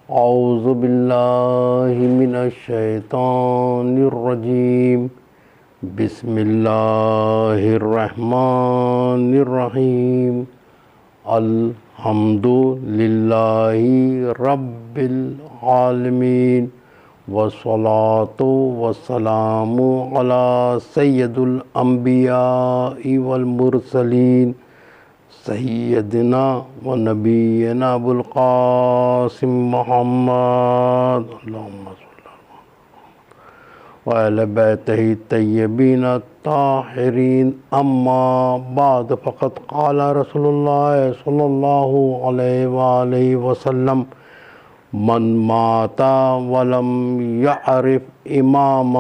اعوذ باللہ من الشیطان الرجیم بسم اللہ الرحمن الرحیم الحمد للہ رب العالمین والصلاة والسلام علی سید الانبیاء والمرسلین سیدنا و نبینا ابو القاسم محمد اللہم صلی اللہ وعلی بیتہ الطیبین الطاہرین اما بعد فقد قال رسول اللہ صلی اللہ علیہ وآلہ وسلم من مات ولم یعرف امام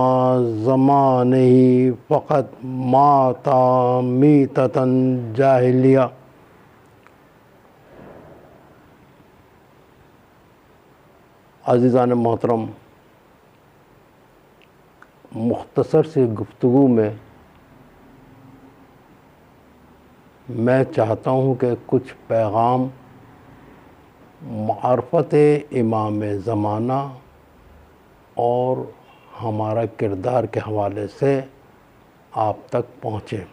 زمانہ فقد مات میتۃ جاہلیہ۔ عزیزان محترم، مختصر سی گفتگو میں میں چاہتا ہوں کہ کچھ پیغام معرفت امام زمانہ اور ہمارا کردار کے حوالے سے آپ تک پہنچے۔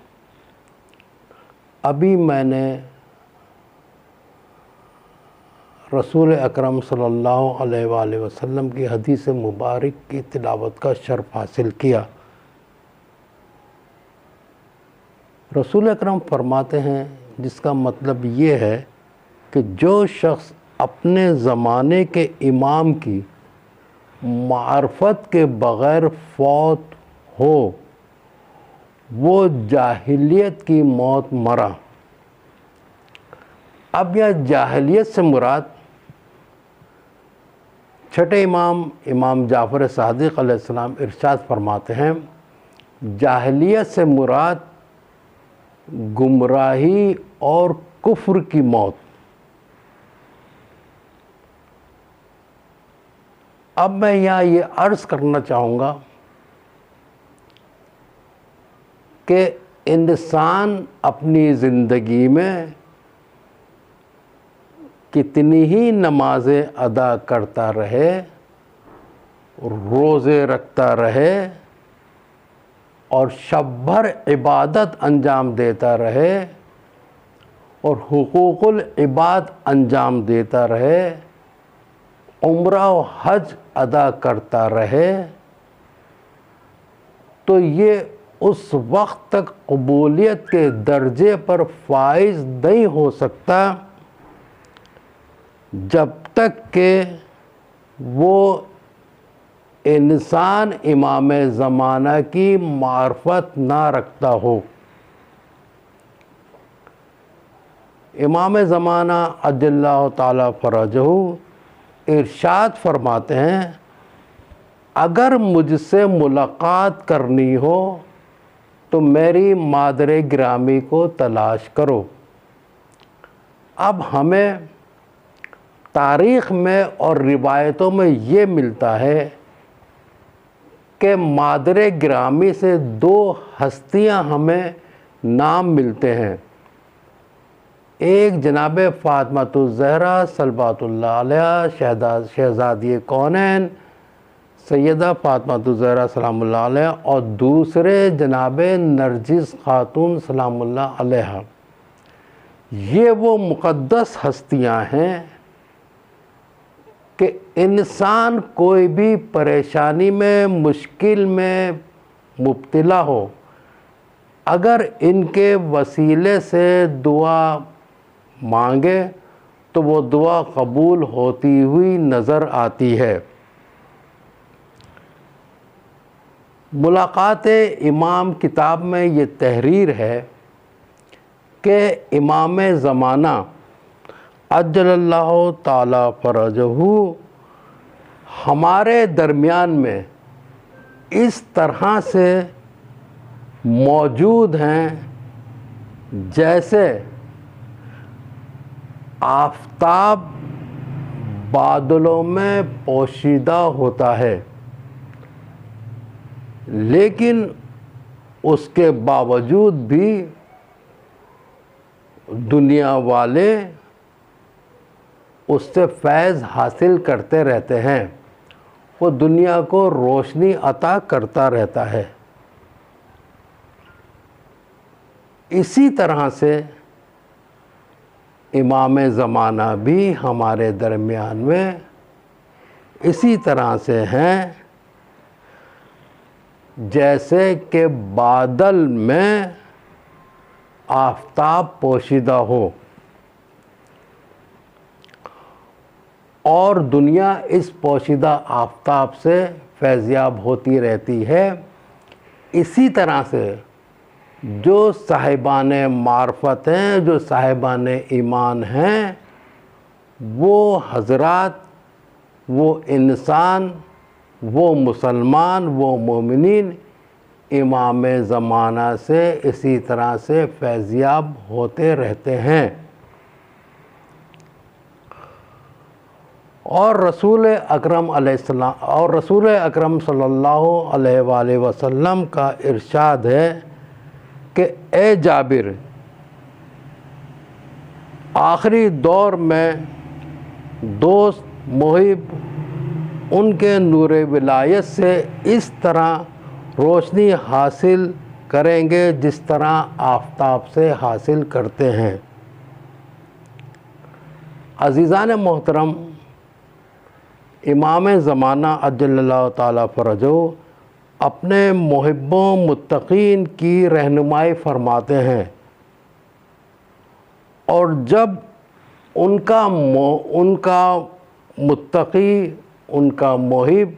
ابھی میں نے رسول اکرم صلی اللہ علیہ وآلہ وسلم کی حدیث مبارک کی تلاوت کا شرف حاصل کیا۔ رسول اکرم فرماتے ہیں، جس کا مطلب یہ ہے کہ جو شخص اپنے زمانے کے امام کی معرفت کے بغیر فوت ہو وہ جاہلیت کی موت مرا۔ اب یہ جاہلیت سے مراد چھٹے امام جعفر صادق علیہ السلام ارشاد فرماتے ہیں، جاہلیت سے مراد گمراہی اور کفر کی موت۔ اب میں یہاں یہ عرض کرنا چاہوں گا کہ انسان اپنی زندگی میں کتنی ہی نمازیں ادا کرتا رہے، روزے رکھتا رہے اور شب بھر عبادت انجام دیتا رہے اور حقوق العباد انجام دیتا رہے، عمرہ و حج ادا کرتا رہے، تو یہ اس وقت تک قبولیت کے درجے پر فائز نہیں ہو سکتا جب تک کہ وہ انسان امام زمانہ کی معرفت نہ رکھتا ہو۔ امام زمانہ عجل اللہ تعالیٰ فرجہ ارشاد فرماتے ہیں، اگر مجھ سے ملاقات کرنی ہو تو میری مادر گرامی کو تلاش کرو۔ اب ہمیں تاریخ میں اور روایتوں میں یہ ملتا ہے کہ مادر گرامی سے دو ہستیاں ہمیں نام ملتے ہیں، ایک جناب فاطمۃ الزہرا صلوات اللہ علیہا شہزادی کونین سیدہ فاطمۃ الزہرا سلام اللہ علیہ، اور دوسرے جناب نرجس خاتون سلام اللہ علیہا۔ یہ وہ مقدس ہستیاں ہیں کہ انسان کوئی بھی پریشانی میں مشکل میں مبتلا ہو، اگر ان کے وسیلے سے دعا مانگے تو وہ دعا قبول ہوتی ہوئی نظر آتی ہے۔ ملاقات امام کتاب میں یہ تحریر ہے کہ امام زمانہ عجل اللہ تعالی فرجہ ہمارے درمیان میں اس طرح سے موجود ہیں جیسے آفتاب بادلوں میں پوشیدہ ہوتا ہے، لیکن اس کے باوجود بھی دنیا والے اس سے فیض حاصل کرتے رہتے ہیں، وہ دنیا کو روشنی عطا کرتا رہتا ہے۔ اسی طرح سے امام زمانہ بھی ہمارے درمیان میں اسی طرح سے ہیں جیسے کہ بادل میں آفتاب پوشیدہ ہو، اور دنیا اس پوشیدہ آفتاب سے فیضیاب ہوتی رہتی ہے۔ اسی طرح سے جو صاحبان معرفت ہیں، جو صاحبان ایمان ہیں، وہ حضرات، وہ انسان، وہ مسلمان، وہ مومنین امام زمانہ سے اسی طرح سے فیضیاب ہوتے رہتے ہیں۔ اور رسول اکرم علیہ السلام اور رسول اکرم صلی اللہ علیہ وآلہ وسلم کا ارشاد ہے کہ اے جابر، آخری دور میں دوست محب ان کے نور ولایت سے اس طرح روشنی حاصل کریں گے جس طرح آفتاب سے حاصل کرتے ہیں۔ عزیزان محترم، امام زمانہ عجل اللہ تعالیٰ فرجہ اپنے محبوں متقین کی رہنمائی فرماتے ہیں، اور جب ان کا متقی، ان کا محب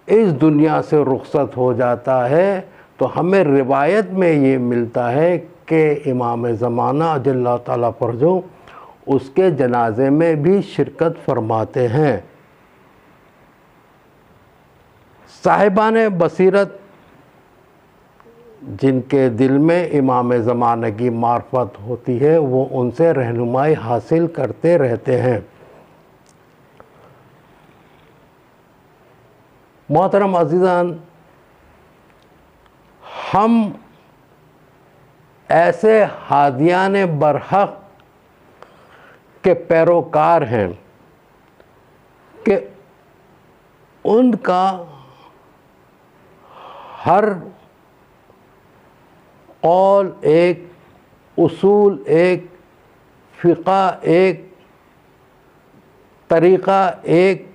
اس دنیا سے رخصت ہو جاتا ہے تو ہمیں روایت میں یہ ملتا ہے کہ امام زمانہ عجل اللہ تعالیٰ فرجہ اس کے جنازے میں بھی شرکت فرماتے ہیں۔ صاحبان بصیرت جن کے دل میں امام زمانہ کی معرفت ہوتی ہے، وہ ان سے رہنمائی حاصل کرتے رہتے ہیں۔ محترم عزیزان، ہم ایسے ہادیان برحق کے پیروکار ہیں کہ ان کا ہر قول ایک، اصول ایک، فقہ ایک، طریقہ ایک،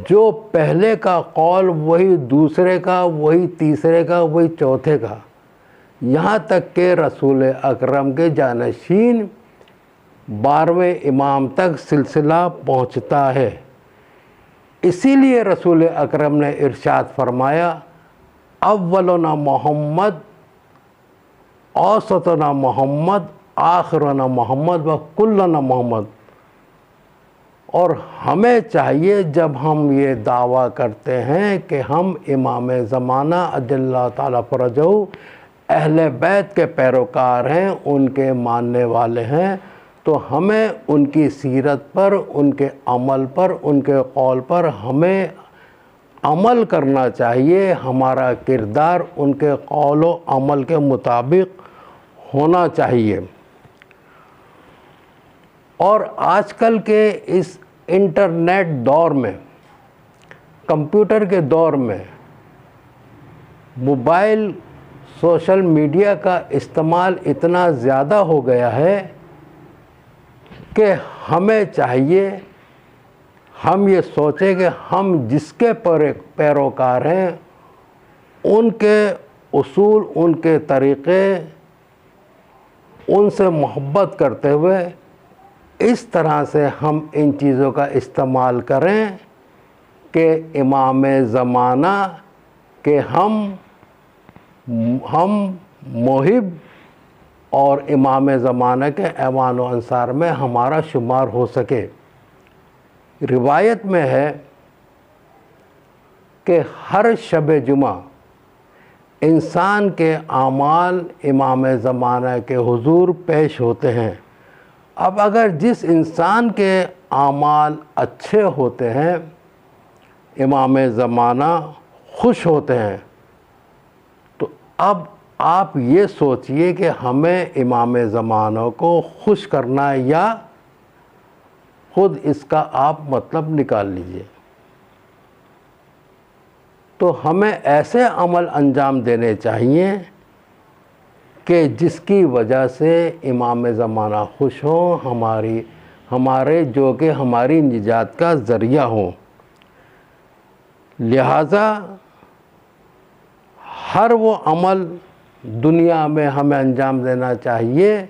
جو پہلے کا قول وہی دوسرے کا، وہی تیسرے کا، وہی چوتھے کا، یہاں تک کہ رسول اکرم کے جانشین 12ویں امام تک سلسلہ پہنچتا ہے۔ اسی لیے رسول اکرم نے ارشاد فرمایا، اولنا محمد، اوسطنا محمد، آخرنا محمد و کلنا محمد۔ اور ہمیں چاہیے جب ہم یہ دعویٰ کرتے ہیں کہ ہم امام زمانہ عجل اللہ تعالیٰ فرجہ اہل بیت کے پیروکار ہیں، ان کے ماننے والے ہیں، تو ہمیں ان کی سیرت پر، ان کے عمل پر، ان کے قول پر ہمیں عمل کرنا چاہیے۔ ہمارا کردار ان کے قول و عمل کے مطابق ہونا چاہیے۔ اور آج کل کے اس انٹرنیٹ دور میں، کمپیوٹر کے دور میں، موبائل، سوشل میڈیا کا استعمال اتنا زیادہ ہو گیا ہے کہ ہمیں چاہیے ہم یہ سوچیں کہ ہم جس کے پیروکار ہیں، ان کے اصول، ان کے طریقے، ان سے محبت کرتے ہوئے اس طرح سے ہم ان چیزوں کا استعمال کریں کہ امام زمانہ کہ ہم محب اور امام زمانہ کے ایوان و انصار میں ہمارا شمار ہو سکے۔ روایت میں ہے کہ ہر شب جمعہ انسان کے اعمال امام زمانہ کے حضور پیش ہوتے ہیں۔ اب اگر جس انسان کے اعمال اچھے ہوتے ہیں، امام زمانہ خوش ہوتے ہیں، تو اب آپ یہ سوچئے کہ ہمیں امام زمانہ کو خوش کرنا ہے یا خود اس کا آپ مطلب نکال لیجئے۔ تو ہمیں ایسے عمل انجام دینے چاہیے کہ جس کی وجہ سے امام زمانہ خوش ہوں، ہمارے جو کہ ہماری نجات کا ذریعہ ہوں۔ لہٰذا ہر وہ عمل دنیا میں ہمیں انجام دینا چاہیے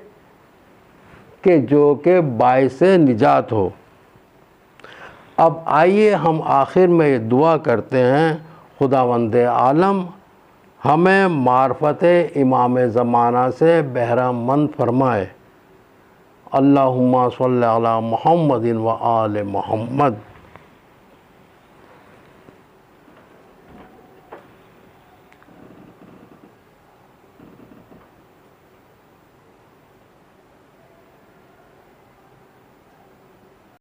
کہ جو کہ باعث نجات ہو۔ اب آئیے ہم آخر میں یہ دعا کرتے ہیں، خداوند عالم ہمیں معرفت امام زمانہ سے بہرہ مند فرمائے۔ اللہم صلی علی محمد و آل محمد۔